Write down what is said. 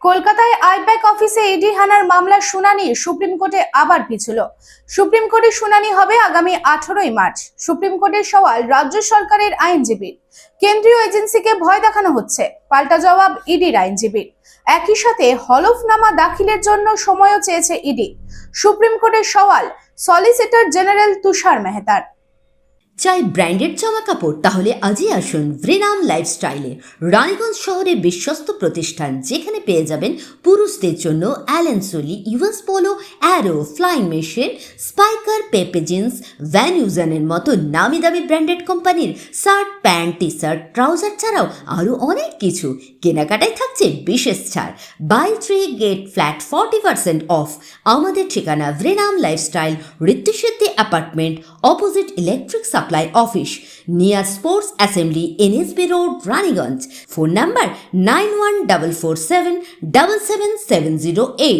কলকাতায় আইপ্যাক অফিসে ইডি হানার মামলার শুনানি সুপ্রিম কোর্টে আবার পিছল। সুপ্রিম কোর্টের শুনানি হবে আগামী 18ই মার্চ। সুপ্রিম কোর্টের সওয়াল রাজ্য সরকারের আইনজীবী, কেন্দ্রীয় এজেন্সিকে ভয় দেখানো হচ্ছে, পাল্টা জবাব ইডির আইনজীবীর। একই সাথে হলফনামা দাখিলের জন্য সময়ও চেয়েছে ইডি। সুপ্রিম কোর্টের সওয়াল সলিসিটর জেনারেল তুষার মেহতার। চাই ব্র্যান্ডেড জামা কাপড়? তাহলে আজই আসুন ভ্রিনাম লাইফস্টাইলে। রানীগঞ্জ শহরে বিশ্বস্ত প্রতিষ্ঠান, যেখানে পেয়ে যাবেন পুরুষদের জন্য Allen Solly, US Polo, Arrow, Flying Machine, Spykar, Pepe Jeans, Van ইউজানের মতো নামি দামি ব্র্যান্ডেড কোম্পানির shirt, pant, T shirt, trouser ছাড়াও আরও অনেক কিছু। কেনাকাটায় থাকছে বিশেষ ছাড়, বাই 3 গেট ফ্ল্যাট 40% অফ। আমাদের ঠিকানা ভ্রিনাম lifestyle, Ritusiddhi apartment, opposite electric supply office, near sports assembly, NSB road, Raniganj. Phone number 9144777778।